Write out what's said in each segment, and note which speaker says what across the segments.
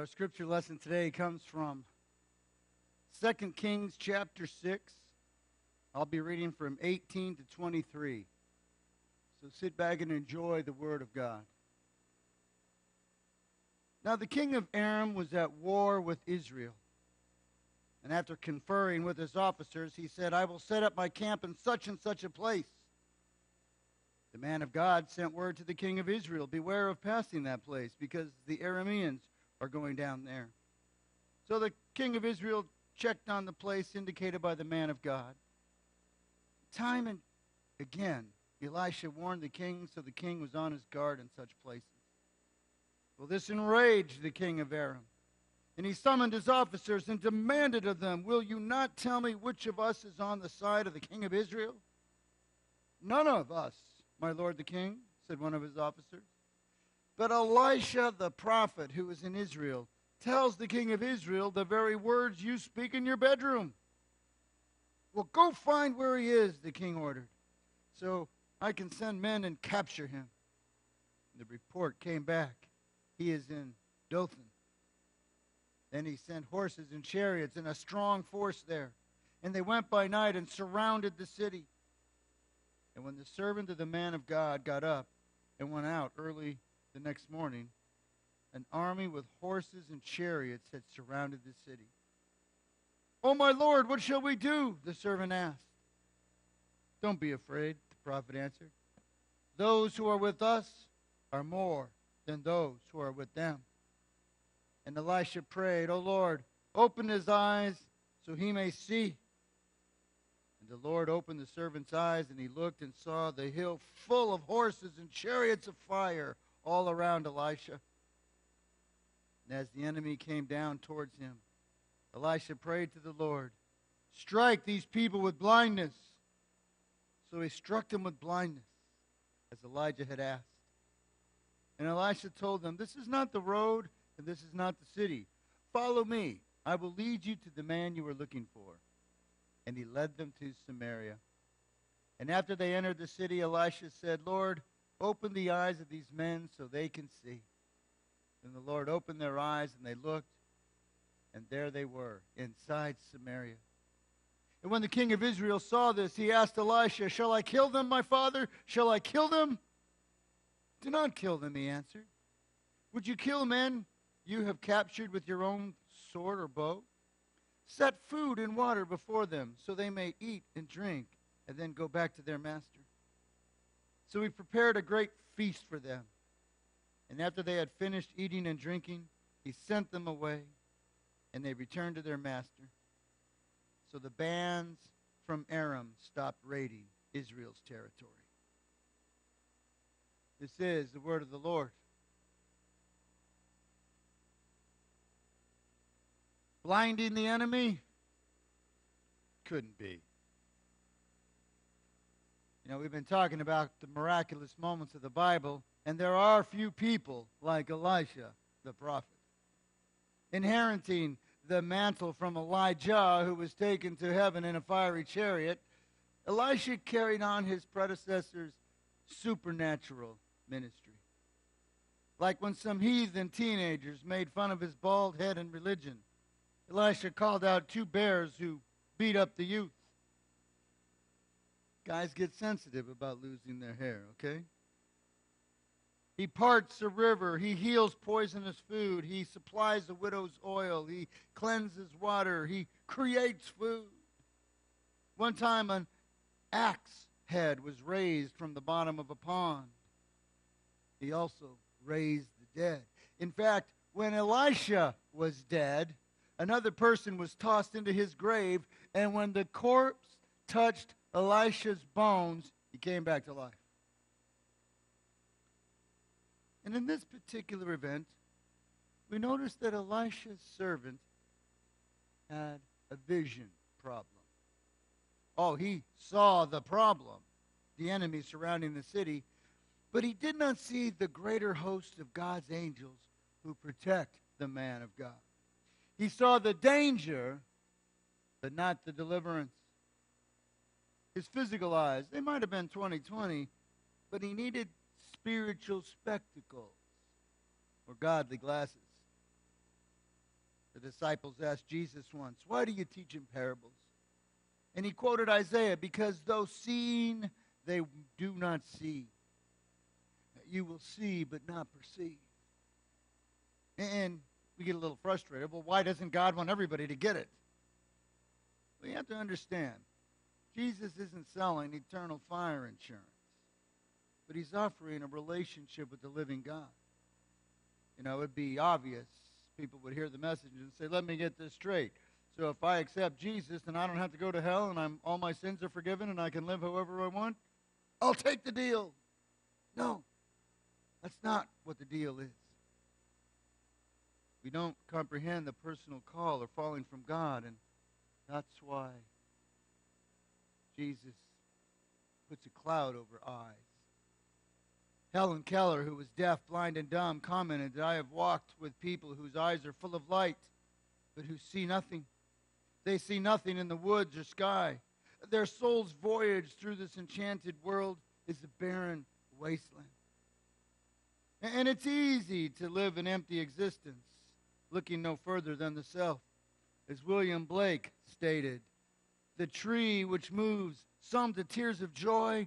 Speaker 1: Our scripture lesson today comes from 2 Kings chapter 6. I'll be reading from 18 to 23. So sit back and enjoy the word of God. Now the king of Aram was at war with Israel. And after conferring with his officers, he said, I will set up my camp in such and such a place. The man of God sent word to the king of Israel, beware of passing that place, because the Arameans are going down there. So the king of Israel checked on the place indicated by the man of God. Time and again, Elisha warned the king, so the king was on his guard in such places. Well, this enraged the king of Aram, and he summoned his officers and demanded of them, will you not tell me which of us is on the side of the king of Israel? None of us, my lord the king, said one of his officers. But Elisha the prophet, who is in Israel, tells the king of Israel the very words you speak in your bedroom. Well, go find where he is, the king ordered, so I can send men and capture him. The report came back. He is in Dothan. Then he sent horses and chariots and a strong force there. And they went by night and surrounded the city. And when the servant of the man of God got up and went out early the next morning, an army with horses and chariots had surrounded the city. Oh, my Lord, what shall we do? The servant asked. Don't be afraid, the prophet answered. Those who are with us are more than those who are with them. And Elisha prayed, O Lord, open his eyes so he may see. And the Lord opened the servant's eyes, and he looked and saw the hill full of horses and chariots of fire all around Elisha. And as the enemy came down towards him, Elisha prayed to the Lord, strike these people with blindness. So he struck them with blindness, as Elijah had asked. And Elisha told them, this is not the road, and this is not the city. Follow me. I will lead you to the man you are looking for. And he led them to Samaria. And after they entered the city, Elisha said, Lord, open the eyes of these men so they can see. And the Lord opened their eyes, and they looked, and there they were, inside Samaria. And when the king of Israel saw this, he asked Elisha, shall I kill them, my father? Shall I kill them? Do not kill them, he answered. Would you kill men you have captured with your own sword or bow? Set food and water before them, so they may eat and drink, and then go back to their master. So he prepared a great feast for them. And after they had finished eating and drinking, he sent them away, and they returned to their master. So the bands from Aram stopped raiding Israel's territory. This is the word of the Lord. Blinding the enemy? Couldn't be. You know, we've been talking about the miraculous moments of the Bible, and there are few people like Elisha, the prophet, inheriting the mantle from Elijah, who was taken to heaven in a fiery chariot. Elisha carried on his predecessor's supernatural ministry. Like when some heathen teenagers made fun of his bald head and religion, Elisha called out two bears who beat up the youth. Guys get sensitive about losing their hair, okay? He parts a river. He heals poisonous food. He supplies a widow's oil. He cleanses water. He creates food. One time an axe head was raised from the bottom of a pond. He also raised the dead. In fact, when Elisha was dead, another person was tossed into his grave, and when the corpse touched Elisha's bones, he came back to life. And in this particular event, we notice that Elisha's servant had a vision problem. Oh, he saw the problem, the enemy surrounding the city, but he did not see the greater host of God's angels who protect the man of God. He saw the danger, but not the deliverance. His physical eyes, they might have been 20/20, but he needed spiritual spectacles or godly glasses. The disciples asked Jesus once, "Why do you teach in parables?" And he quoted Isaiah, "Because though seeing, they do not see. You will see, but not perceive." And we get a little frustrated. Well, why doesn't God want everybody to get it? We have to understand, Jesus isn't selling eternal fire insurance, but he's offering a relationship with the living God. You know, it'd be obvious. People would hear the message and say, "Let me get this straight. So if I accept Jesus, then I don't have to go to hell, and all my sins are forgiven, and I can live however I want. I'll take the deal." No, that's not what the deal is. We don't comprehend the personal call or falling from God, and that's why Jesus puts a cloud over eyes. Helen Keller, who was deaf, blind, and dumb, commented that I have walked with people whose eyes are full of light, but who see nothing. They see nothing in the woods or sky. Their soul's voyage through this enchanted world is a barren wasteland. And it's easy to live an empty existence, looking no further than the self. As William Blake stated, "The tree which moves some to tears of joy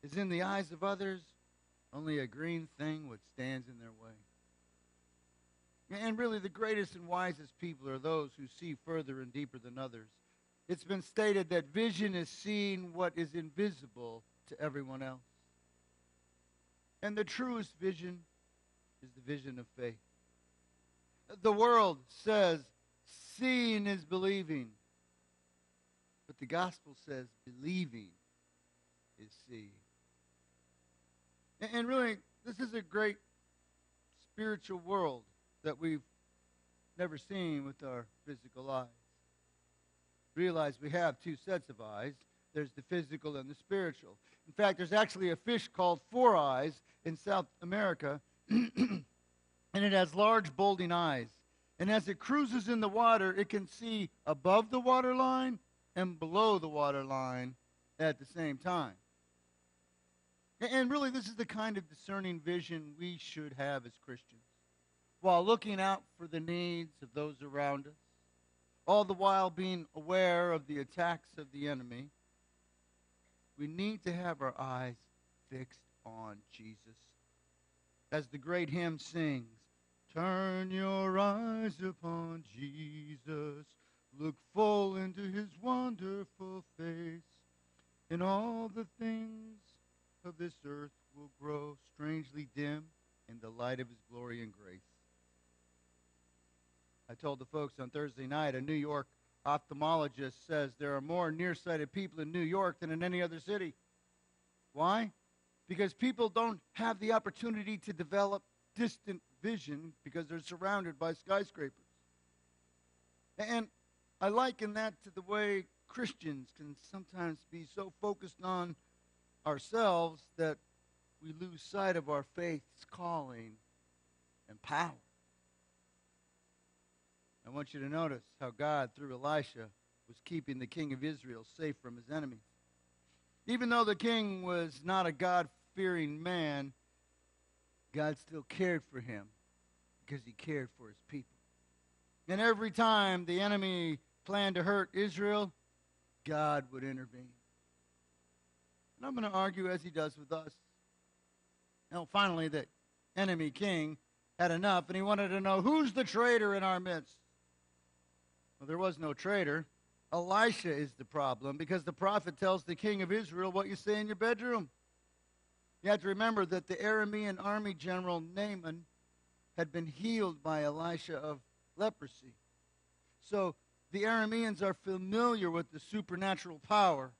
Speaker 1: is in the eyes of others only a green thing which stands in their way." And really, the greatest and wisest people are those who see further and deeper than others. It's been stated that vision is seeing what is invisible to everyone else. And the truest vision is the vision of faith. The world says seeing is believing, but the gospel says believing is seeing. And really, this is a great spiritual world that we've never seen with our physical eyes. Realize we have two sets of eyes. There's the physical and the spiritual. In fact, there's actually a fish called four eyes in South America, and it has large, bulging eyes. And as it cruises in the water, it can see above the waterline and below the waterline at the same time. And really, this is the kind of discerning vision we should have as Christians, while looking out for the needs of those around us, all the while being aware of the attacks of the enemy. We need to have our eyes fixed on Jesus. As the great hymn sings, "Turn your eyes upon Jesus, look full into his wonderful face, and all the things of this earth will grow strangely dim in the light of his glory and grace." I told the folks on Thursday night, a New York ophthalmologist says there are more nearsighted people in New York than in any other city. Why? Because people don't have the opportunity to develop distant vision because they're surrounded by skyscrapers. And I liken that to the way Christians can sometimes be so focused on ourselves that we lose sight of our faith's calling and power. I want you to notice how God, through Elisha, was keeping the king of Israel safe from his enemies. Even though the king was not a God-fearing man, God still cared for him because he cared for his people. And every time the enemy planned to hurt Israel, God would intervene. And I'm going to argue as he does with us. Now, finally, the enemy king had enough, and he wanted to know, who's the traitor in our midst? Well, there was no traitor. Elisha is the problem, because the prophet tells the king of Israel what you say in your bedroom. You have to remember that the Aramean army general Naaman had been healed by Elisha of leprosy. So the Arameans are familiar with the supernatural power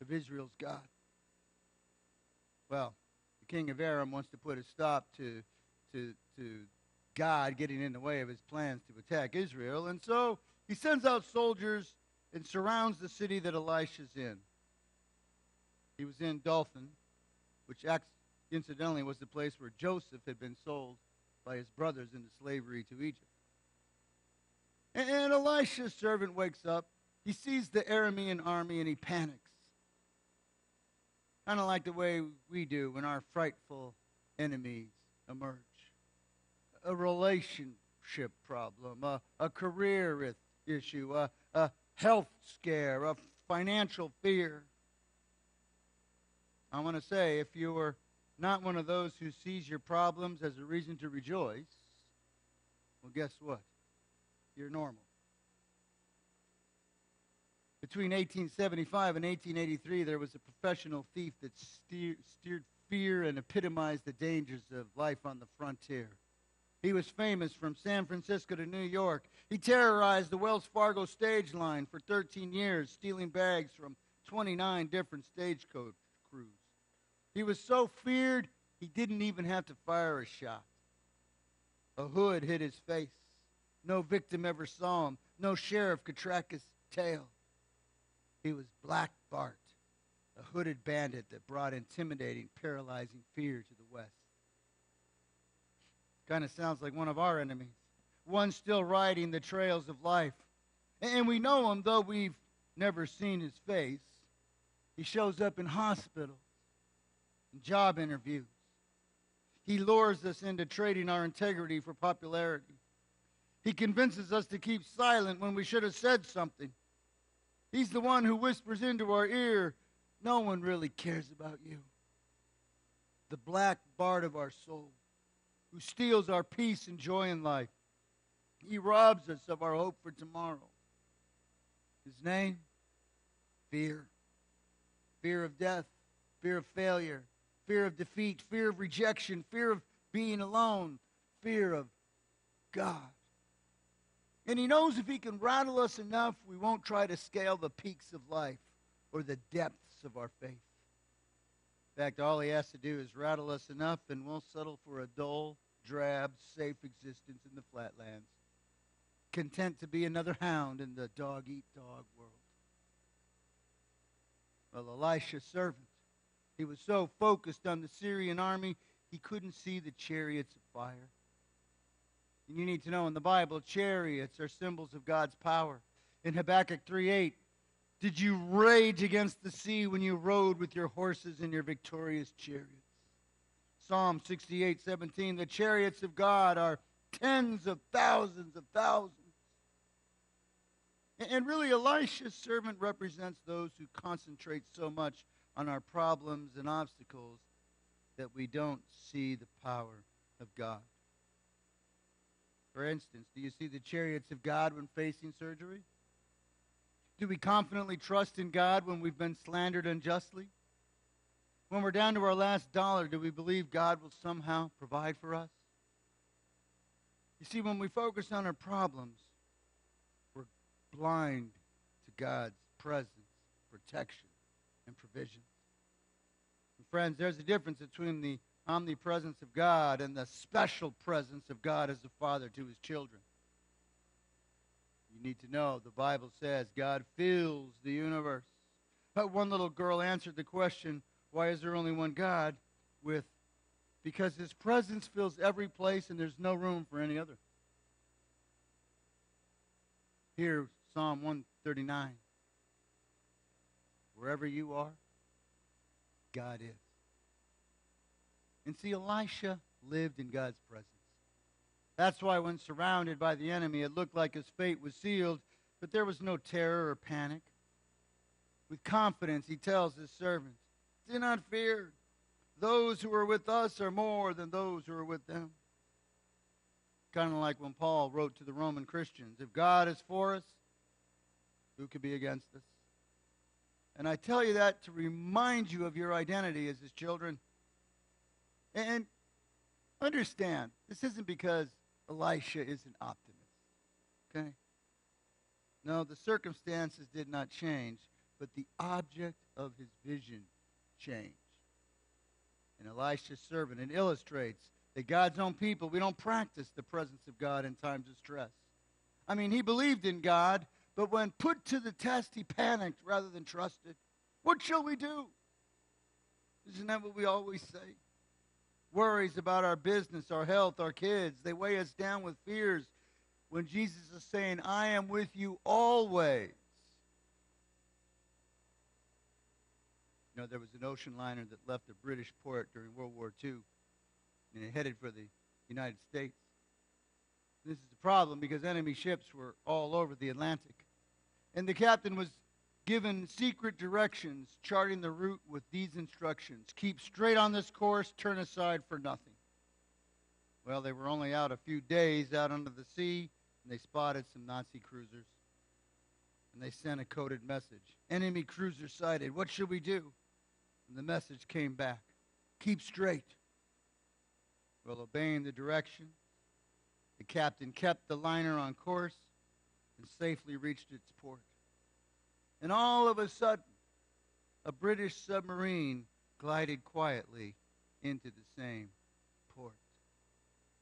Speaker 1: of Israel's God. Well, the king of Aram wants to put a stop to God getting in the way of his plans to attack Israel, and so he sends out soldiers and surrounds the city that Elisha's in. He was in Dothan, which incidentally was the place where Joseph had been sold by his brothers into slavery to Egypt. And Elisha's servant wakes up. He sees the Aramean army and he panics. Kind of like the way we do when our frightful enemies emerge. A relationship problem, a career issue, a health scare, a financial fear. I want to say, if you are not one of those who sees your problems as a reason to rejoice, well, guess what? You're normal. Between 1875 and 1883, there was a professional thief that steered fear and epitomized the dangers of life on the frontier. He was famous from San Francisco to New York. He terrorized the Wells Fargo stage line for 13 years, stealing bags from 29 different stagecoach crews. He was so feared, he didn't even have to fire a shot. A hood hid his face. No victim ever saw him. No sheriff could track his tail. He was Black Bart, a hooded bandit that brought intimidating, paralyzing fear to the West. Kind of sounds like one of our enemies, one still riding the trails of life. And we know him, though we've never seen his face. He shows up in hospitals, in job interviews. He lures us into trading our integrity for popularity. He convinces us to keep silent when we should have said something. He's the one who whispers into our ear, no one really cares about you. The Black Bart of our soul, who steals our peace and joy in life. He robs us of our hope for tomorrow. His name? Fear. Fear of death, fear of failure, fear of defeat, fear of rejection, fear of being alone, fear of God. And he knows if he can rattle us enough, we won't try to scale the peaks of life or the depths of our faith. In fact, all he has to do is rattle us enough, and we'll settle for a dull, drab, safe existence in the flatlands, content to be another hound in the dog-eat-dog world. Well, Elisha's servant, he was so focused on the Syrian army, he couldn't see the chariots of fire. And you need to know, in the Bible, chariots are symbols of God's power. In Habakkuk 3:8, did you rage against the sea when you rode with your horses and your victorious chariots? Psalm 68:17, the chariots of God are tens of thousands of thousands. And really, Elisha's servant represents those who concentrate so much on our problems and obstacles that we don't see the power of God. For instance, do you see the chariots of God when facing surgery? Do we confidently trust in God when we've been slandered unjustly? When we're down to our last dollar, do we believe God will somehow provide for us? You see, when we focus on our problems, we're blind to God's presence, protection, and provision. And friends, there's a difference between the omnipresence of God and the special presence of God as a father to his children. You need to know, the Bible says God fills the universe. But one little girl answered the question, why is there only one God? With, because his presence fills every place and there's no room for any other. Here, Psalm 139. Wherever you are, God is. And see, Elisha lived in God's presence. That's why when surrounded by the enemy, it looked like his fate was sealed, but there was no terror or panic. With confidence, he tells his servants, do not fear. Those who are with us are more than those who are with them. Kind of like when Paul wrote to the Roman Christians, if God is for us, who could be against us? And I tell you that to remind you of your identity as his children. And understand, this isn't because Elisha is an optimist, okay? No, the circumstances did not change, but the object of his vision changed. And Elisha's servant, it illustrates that God's own people, we don't practice the presence of God in times of stress. I mean, he believed in God, but when put to the test, he panicked rather than trusted. What shall we do? Isn't that what we always say? Worries about our business, our health, our kids, they weigh us down with fears when Jesus is saying, I am with you always. You know, there was an ocean liner that left a British port during World War II, and it headed for the United States. This is a problem because enemy ships were all over the Atlantic. And the captain was given secret directions, charting the route with these instructions: keep straight on this course, turn aside for nothing. Well, they were only out a few days out under the sea, and they spotted some Nazi cruisers. And they sent a coded message: enemy cruiser sighted, what should we do? And the message came back: keep straight. Well, obeying the direction, the captain kept the liner on course and safely reached its port. And all of a sudden, a British submarine glided quietly into the same port.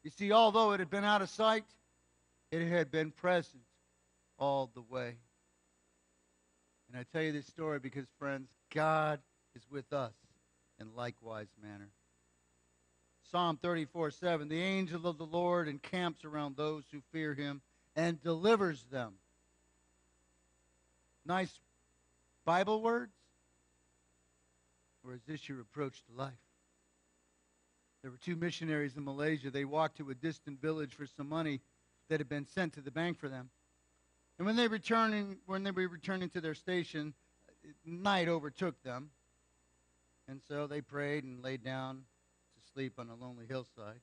Speaker 1: You see, although it had been out of sight, it had been present all the way. And I tell you this story because, friends, God is with us in likewise manner. Psalm 34:7, the angel of the Lord encamps around those who fear him and delivers them. Nice Bible words? Or is this your approach to life? There were two missionaries in Malaysia. They walked to a distant village for some money that had been sent to the bank for them. And when they were returning to their station, night overtook them. And so they prayed and laid down to sleep on a lonely hillside.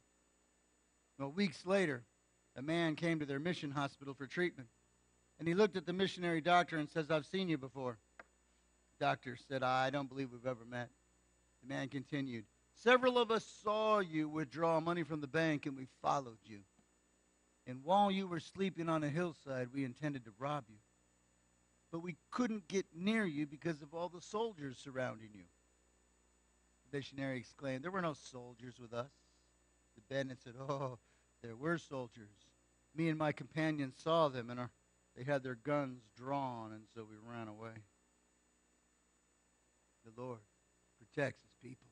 Speaker 1: Well, weeks later, a man came to their mission hospital for treatment. And he looked at the missionary doctor and says, I've seen you before. The doctor said, I don't believe we've ever met. The man continued, several of us saw you withdraw money from the bank, and we followed you. And while you were sleeping on a hillside, we intended to rob you. But we couldn't get near you because of all the soldiers surrounding you. The missionary exclaimed, there were no soldiers with us. The bandit said, oh, there were soldiers. Me and my companions saw them, and they had their guns drawn, and so we ran away. The Lord protects his people.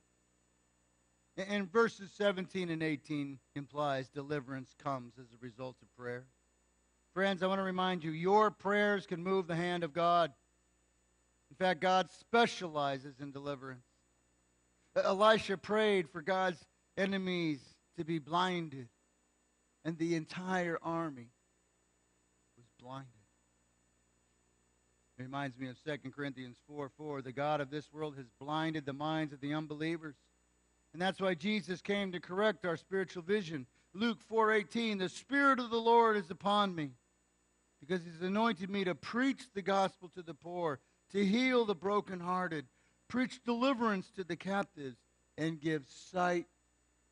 Speaker 1: And verses 17 and 18 implies deliverance comes as a result of prayer. Friends, I want to remind you, your prayers can move the hand of God. In fact, God specializes in deliverance. Elisha prayed for God's enemies to be blinded, and the entire army was blinded. It reminds me of 2 Corinthians 4:4. The God of this world has blinded the minds of the unbelievers. And that's why Jesus came to correct our spiritual vision. Luke 4:18, the Spirit of the Lord is upon me, because he's anointed me to preach the gospel to the poor, to heal the brokenhearted, preach deliverance to the captives, and give sight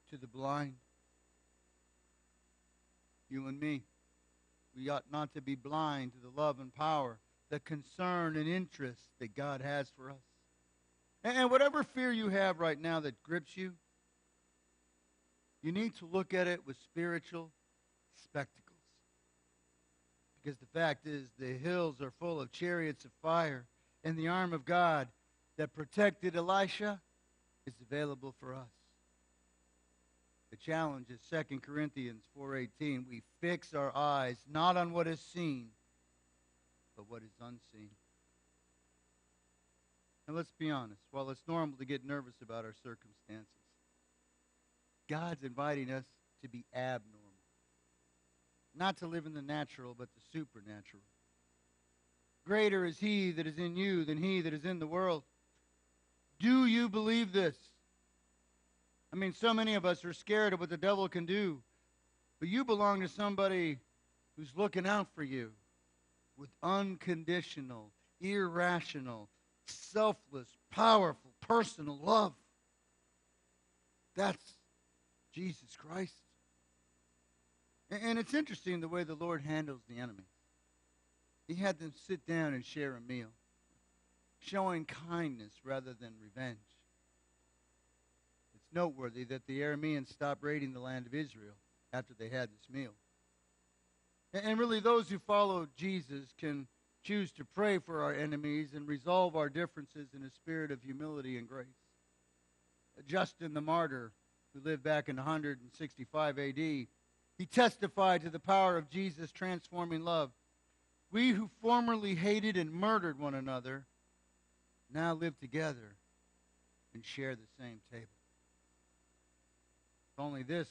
Speaker 1: to the blind. You and me, we ought not to be blind to the love and power, the concern and interest that God has for us. And whatever fear you have right now that grips you, you need to look at it with spiritual spectacles. Because the fact is, the hills are full of chariots of fire, and the arm of God that protected Elisha is available for us. The challenge is 2 Corinthians 4:18. We fix our eyes not on what is seen, but what is unseen. And let's be honest, while it's normal to get nervous about our circumstances, God's inviting us to be abnormal. Not to live in the natural, but the supernatural. Greater is he that is in you than he that is in the world. Do you believe this? I mean, so many of us are scared of what the devil can do. But you belong to somebody who's looking out for you with unconditional, irrational, selfless, powerful, personal love. That's Jesus Christ. And it's interesting the way the Lord handles the enemy. He had them sit down and share a meal, showing kindness rather than revenge. It's noteworthy that the Arameans stopped raiding the land of Israel after they had this meal. And really, those who follow Jesus can choose to pray for our enemies and resolve our differences in a spirit of humility and grace. Justin the martyr, who lived back in 165 A.D., he testified to the power of Jesus' transforming love. We who formerly hated and murdered one another now live together and share the same table. If only this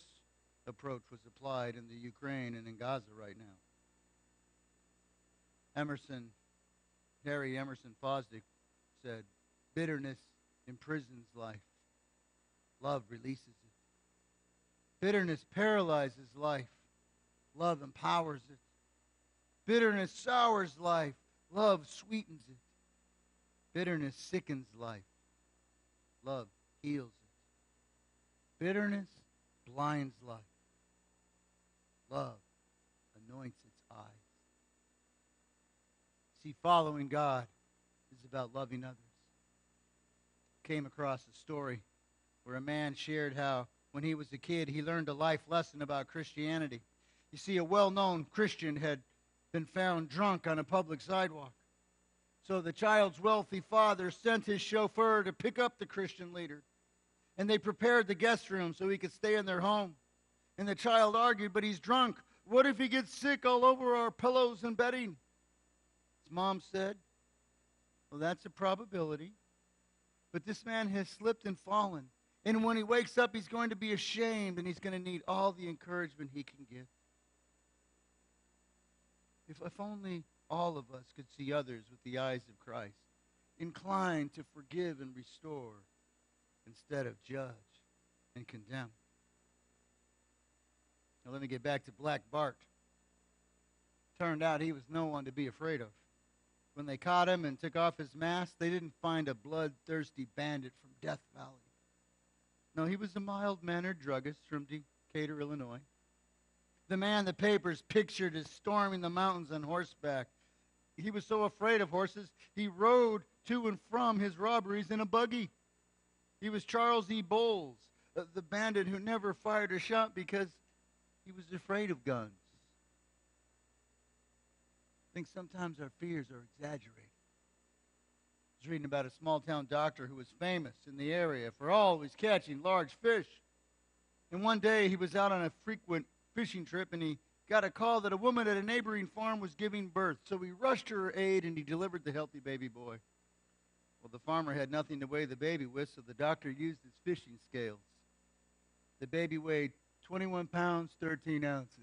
Speaker 1: approach was applied in the Ukraine and in Gaza right now. Harry Emerson Fosdick said, bitterness imprisons life. Love releases it. Bitterness paralyzes life. Love empowers it. Bitterness sours life. Love sweetens it. Bitterness sickens life. Love heals it. Bitterness blinds life. Love anoints its eyes. See, following God is about loving others. Came across a story where a man shared how when he was a kid he learned a life lesson about Christianity. You see, a well-known Christian had been found drunk on a public sidewalk. So the child's wealthy father sent his chauffeur to pick up the Christian leader. And they prepared the guest room so he could stay in their home. And the child argued, but he's drunk. What if he gets sick all over our pillows and bedding? His mom said, well, that's a probability. But this man has slipped and fallen. And when he wakes up, he's going to be ashamed, and he's going to need all the encouragement he can give. If only all of us could see others with the eyes of Christ, inclined to forgive and restore instead of judge and condemn. Now let me get back to Black Bart. Turned out he was no one to be afraid of. When they caught him and took off his mask, they didn't find a bloodthirsty bandit from Death Valley. No, he was a mild-mannered druggist from Decatur, Illinois. The man the papers pictured as storming the mountains on horseback. He was so afraid of horses, he rode to and from his robberies in a buggy. He was Charles E. Bowles, the bandit who never fired a shot because he was afraid of guns. I think sometimes our fears are exaggerated. I was reading about a small-town doctor who was famous in the area for always catching large fish. And one day he was out on a frequent fishing trip, and he got a call that a woman at a neighboring farm was giving birth. So he rushed to her aid, and he delivered the healthy baby boy. Well, the farmer had nothing to weigh the baby with, so the doctor used his fishing scales. The baby weighed 21 pounds, 13 ounces.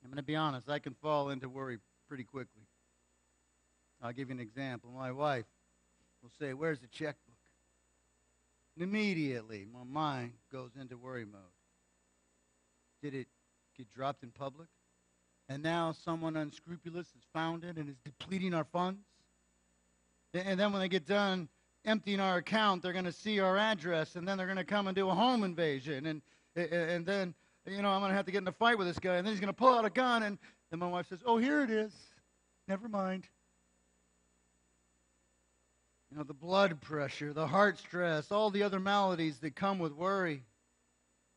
Speaker 1: I'm going to be honest, I can fall into worry pretty quickly. I'll give you an example. My wife will say, "Where's the checkbook?" And immediately, my mind goes into worry mode. Did it get dropped in public? And now someone unscrupulous has found it and is depleting our funds? And then when they get done emptying our account, they're going to see our address, and then they're going to come and do a home invasion. And then, I'm going to have to get in a fight with this guy, and then he's going to pull out a gun, and then my wife says, "Oh, here it is. Never mind." The blood pressure, the heart stress, all the other maladies that come with worry.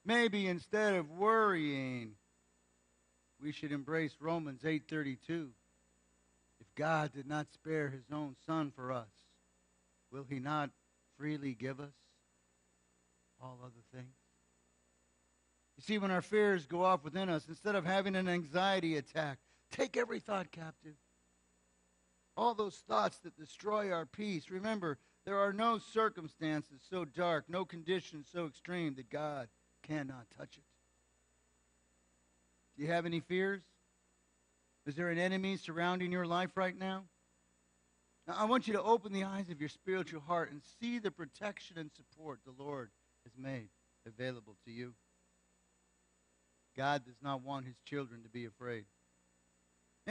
Speaker 1: Maybe instead of worrying, we should embrace Romans 8:32. If God did not spare his own son for us, will he not freely give us all other things? You see, when our fears go off within us, instead of having an anxiety attack, take every thought captive. All those thoughts that destroy our peace. Remember, there are no circumstances so dark, no conditions so extreme that God cannot touch it. Do you have any fears? Is there an enemy surrounding your life right now? Now, I want you to open the eyes of your spiritual heart and see the protection and support the Lord has made available to you. God does not want his children to be afraid.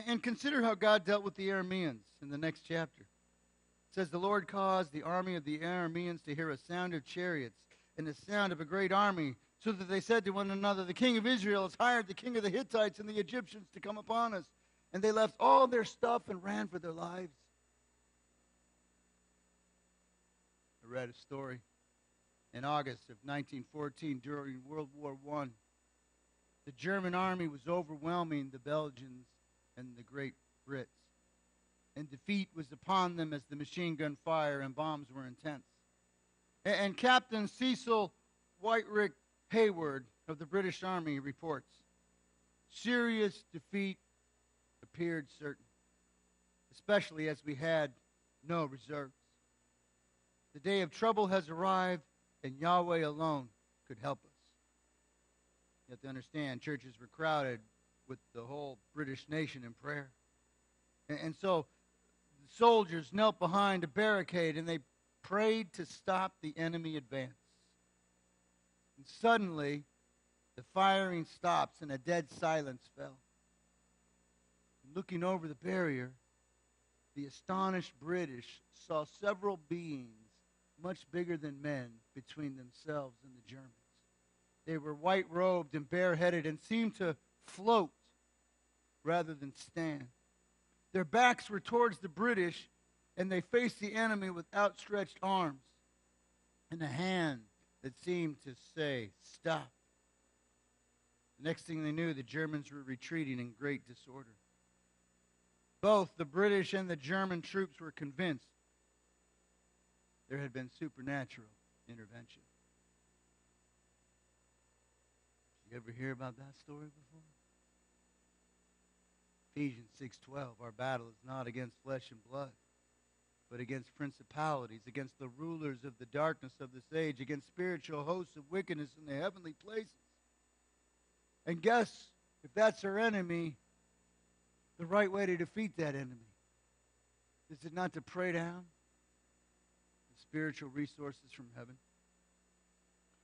Speaker 1: And consider how God dealt with the Arameans in the next chapter. It says, the Lord caused the army of the Arameans to hear a sound of chariots and the sound of a great army, so that they said to one another, the king of Israel has hired the king of the Hittites and the Egyptians to come upon us. And they left all their stuff and ran for their lives. I read a story in August of 1914 during World War I. The German army was overwhelming the Belgians and the Great Brits. And defeat was upon them as the machine gun fire and bombs were intense. And Captain Cecil Whiterick Hayward of the British Army reports, serious defeat appeared certain, especially as we had no reserves. The day of trouble has arrived, and Yahweh alone could help us. You have to understand, churches were crowded with the whole British nation in prayer. And so the soldiers knelt behind a barricade and they prayed to stop the enemy advance. And suddenly, the firing stops and a dead silence fell. Looking over the barrier, the astonished British saw several beings much bigger than men between themselves and the Germans. They were white-robed and bareheaded and seemed to float rather than stand. Their backs were towards the British, and they faced the enemy with outstretched arms and a hand that seemed to say, "Stop." The next thing they knew, the Germans were retreating in great disorder. Both the British and the German troops were convinced there had been supernatural intervention. Did you ever hear about that story before? Ephesians 6:12, our battle is not against flesh and blood, but against principalities, against the rulers of the darkness of this age, against spiritual hosts of wickedness in the heavenly places. And guess, if that's our enemy, the right way to defeat that enemy, is it not to pray down the spiritual resources from heaven?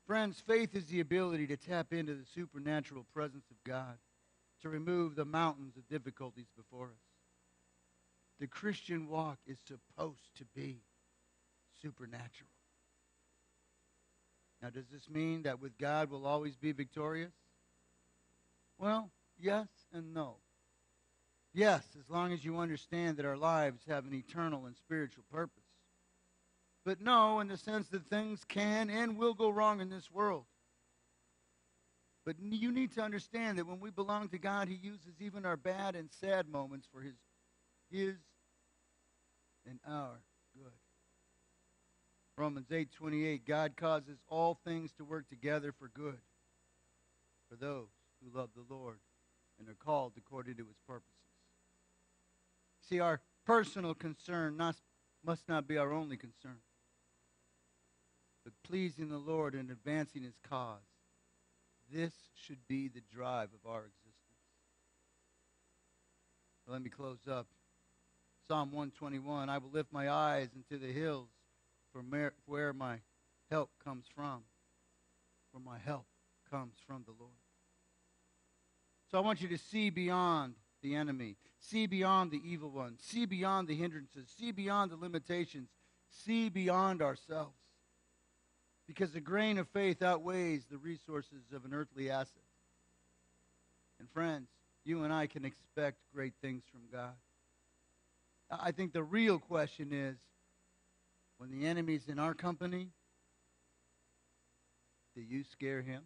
Speaker 1: Friends, faith is the ability to tap into the supernatural presence of God, to remove the mountains of difficulties before us. The Christian walk is supposed to be supernatural. Now, does this mean that with God we'll always be victorious? Well, yes and no. Yes, as long as you understand that our lives have an eternal and spiritual purpose. But no, in the sense that things can and will go wrong in this world. But you need to understand that when we belong to God, He uses even our bad and sad moments for His and our good. Romans 8:28, God causes all things to work together for good for those who love the Lord and are called according to His purposes. See, our personal concern must not be our only concern, but pleasing the Lord and advancing His cause. This should be the drive of our existence. Well, let me close up. Psalm 121, I will lift my eyes into the hills from where my help comes from. For my help comes from the Lord. So I want you to see beyond the enemy. See beyond the evil one. See beyond the hindrances. See beyond the limitations. See beyond ourselves. Because a grain of faith outweighs the resources of an earthly asset. And friends, you and I can expect great things from God. I think the real question is, when the enemy's in our company, do you scare him?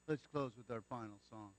Speaker 1: Let's close with our final song.